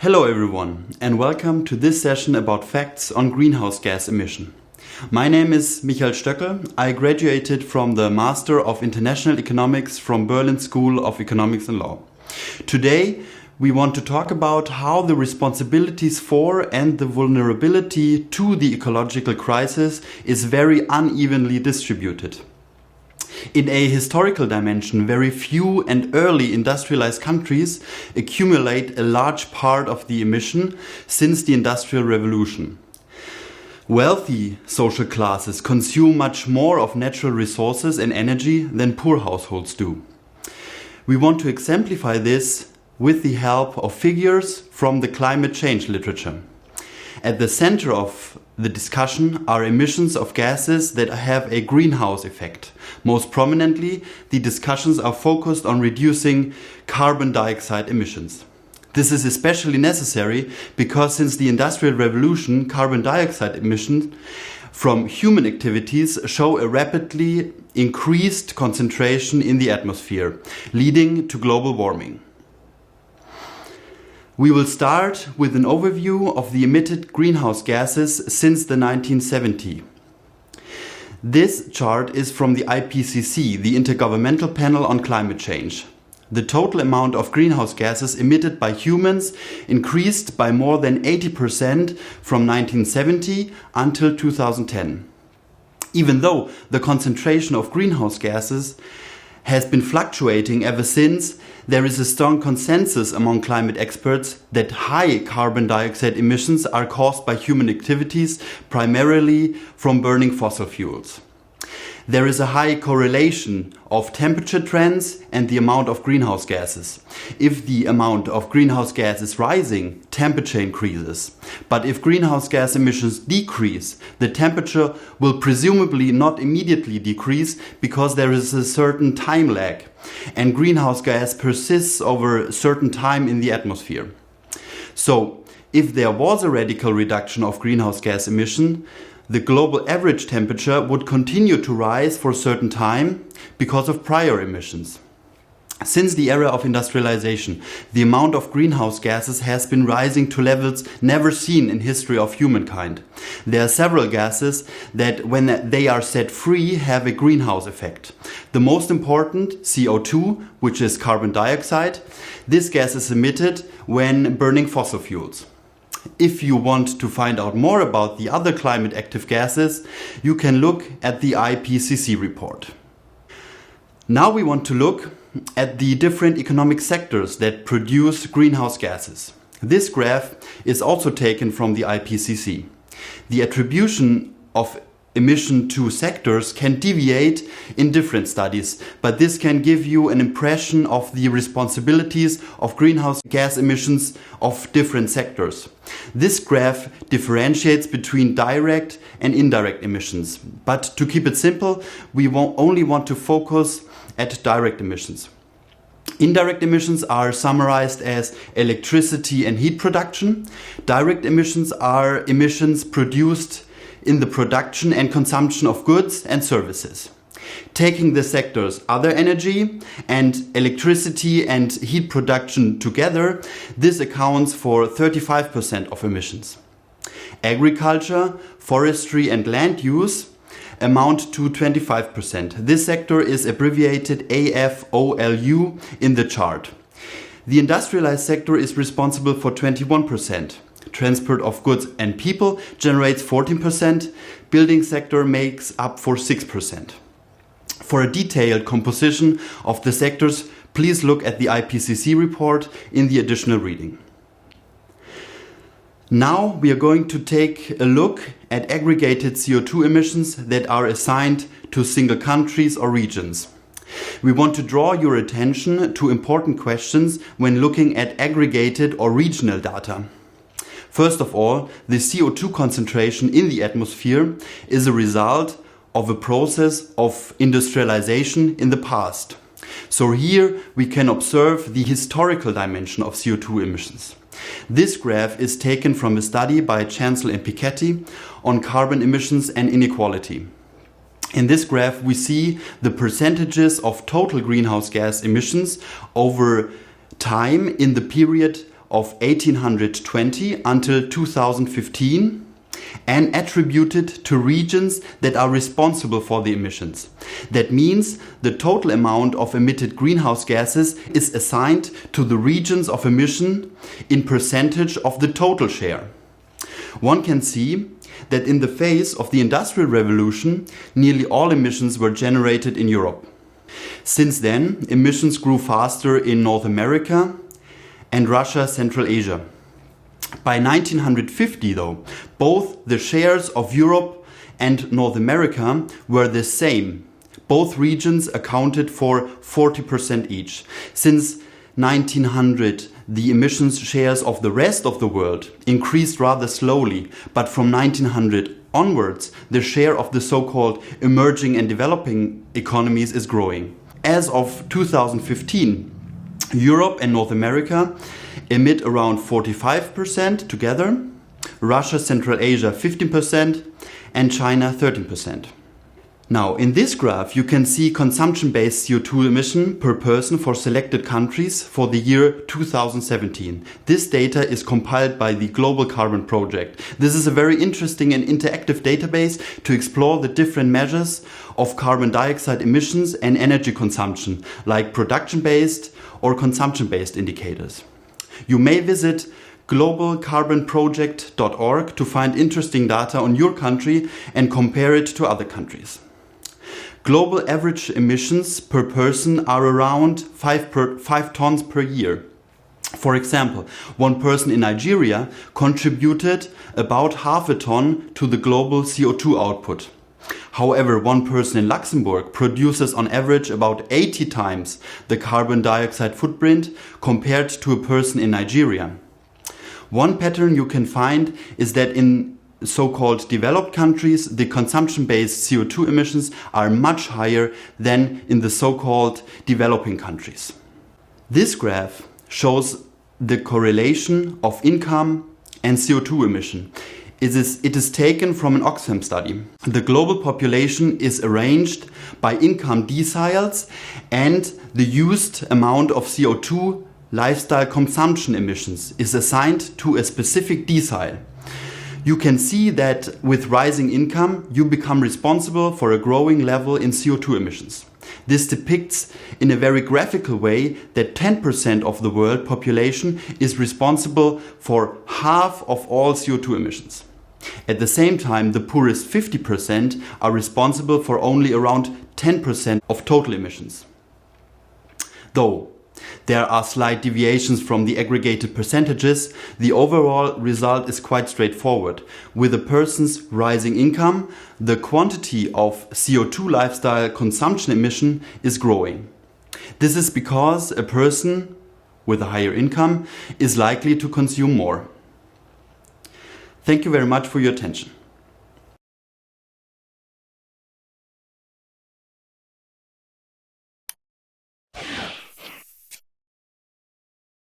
Hello everyone, and welcome to this session about facts on greenhouse gas emission. My name is Michael Stöckel. I graduated from the Master of International Economics from Berlin School of Economics and Law. Today, we want to talk about how the responsibilities for and the vulnerability to the ecological crisis is very unevenly distributed. In a historical dimension, very few and early industrialized countries accumulate a large part of the emission since the Industrial Revolution. Wealthy social classes consume much more of natural resources and energy than poor households do. We want to exemplify this with the help of figures from the climate change literature. At the center of the discussion are emissions of gases that have a greenhouse effect. Most prominently, the discussions are focused on reducing carbon dioxide emissions. This is especially necessary because since the Industrial Revolution, carbon dioxide emissions from human activities show a rapidly increased concentration in the atmosphere, leading to global warming. We will start with an overview of the emitted greenhouse gases since the 1970s. This chart is from the IPCC, the Intergovernmental Panel on Climate Change. The total amount of greenhouse gases emitted by humans increased by more than 80% from 1970 until 2010. Even though the concentration of greenhouse gases has been fluctuating ever since, there is a strong consensus among climate experts that high carbon dioxide emissions are caused by human activities, primarily from burning fossil fuels. There is a high correlation of temperature trends and the amount of greenhouse gases. If the amount of greenhouse gas is rising, temperature increases. But if greenhouse gas emissions decrease, the temperature will presumably not immediately decrease because there is a certain time lag, and greenhouse gas persists over a certain time in the atmosphere. So, if there was a radical reduction of greenhouse gas emission, the global average temperature would continue to rise for a certain time because of prior emissions. Since the era of industrialization, the amount of greenhouse gases has been rising to levels never seen in history of humankind. There are several gases that, when they are set free, have a greenhouse effect. The most important, CO2, which is carbon dioxide, this gas is emitted when burning fossil fuels. If you want to find out more about the other climate active gases, you can look at the IPCC report. Now we want to look at the different economic sectors that produce greenhouse gases. This graph is also taken from the IPCC. The attribution of emission to sectors can deviate in different studies, but this can give you an impression of the responsibilities of greenhouse gas emissions of different sectors. This graph differentiates between direct and indirect emissions, but to keep it simple, we only want to focus at direct emissions. Indirect emissions are summarized as electricity and heat production. Direct emissions are emissions produced in the production and consumption of goods and services. Taking the sectors other energy and electricity and heat production together, this accounts for 35% of emissions. Agriculture, forestry and land use amount to 25%. This sector is abbreviated AFOLU in the chart. The industrialized sector is responsible for 21%. Transport of goods and people generates 14%. Building sector makes up for 6%. For a detailed composition of the sectors, please look at the IPCC report in the additional reading. Now we are going to take a look at aggregated CO2 emissions that are assigned to single countries or regions. We want to draw your attention to important questions when looking at aggregated or regional data. First of all, the CO2 concentration in the atmosphere is a result of a process of industrialization in the past. So here we can observe the historical dimension of CO2 emissions. This graph is taken from a study by Chancel and Piketty on carbon emissions and inequality. In this graph we see the percentages of total greenhouse gas emissions over time in the period of 1820 until 2015 and attributed to regions that are responsible for the emissions. That means the total amount of emitted greenhouse gases is assigned to the regions of emission in percentage of the total share. One can see that in the phase of the Industrial Revolution, nearly all emissions were generated in Europe. Since then, emissions grew faster in North America and Russia, Central Asia. By 1950, though, both the shares of Europe and North America were the same. Both regions accounted for 40% each. Since 1900, the emissions shares of the rest of the world increased rather slowly, but from 1900 onwards, the share of the so-called emerging and developing economies is growing. As of 2015, Europe and North America emit around 45% together, Russia, Central Asia 15%, and China 13%. Now, in this graph, you can see consumption-based CO2 emission per person for selected countries for the year 2017. This data is compiled by the Global Carbon Project. This is a very interesting and interactive database to explore the different measures of carbon dioxide emissions and energy consumption, like production-based or consumption-based indicators. You may visit globalcarbonproject.org to find interesting data on your country and compare it to other countries. Global average emissions per person are around 5 tons per year. For example, one person in Nigeria contributed about half a ton to the global CO2 output. However, one person in Luxembourg produces on average about 80 times the carbon dioxide footprint compared to a person in Nigeria. One pattern you can find is that in so-called developed countries, the consumption-based CO2 emissions are much higher than in the so-called developing countries. This graph shows the correlation of income and CO2 emission. It is taken from an Oxfam study. The global population is arranged by income deciles and the used amount of CO2 lifestyle consumption emissions is assigned to a specific decile. You can see that with rising income, you become responsible for a growing level in CO2 emissions. This depicts in a very graphical way that 10% of the world population is responsible for half of all CO2 emissions. At the same time, the poorest 50% are responsible for only around 10% of total emissions. Though there are slight deviations from the aggregated percentages, the overall result is quite straightforward. With a person's rising income, the quantity of CO2 lifestyle consumption emission is growing. This is because a person with a higher income is likely to consume more. Thank you very much for your attention.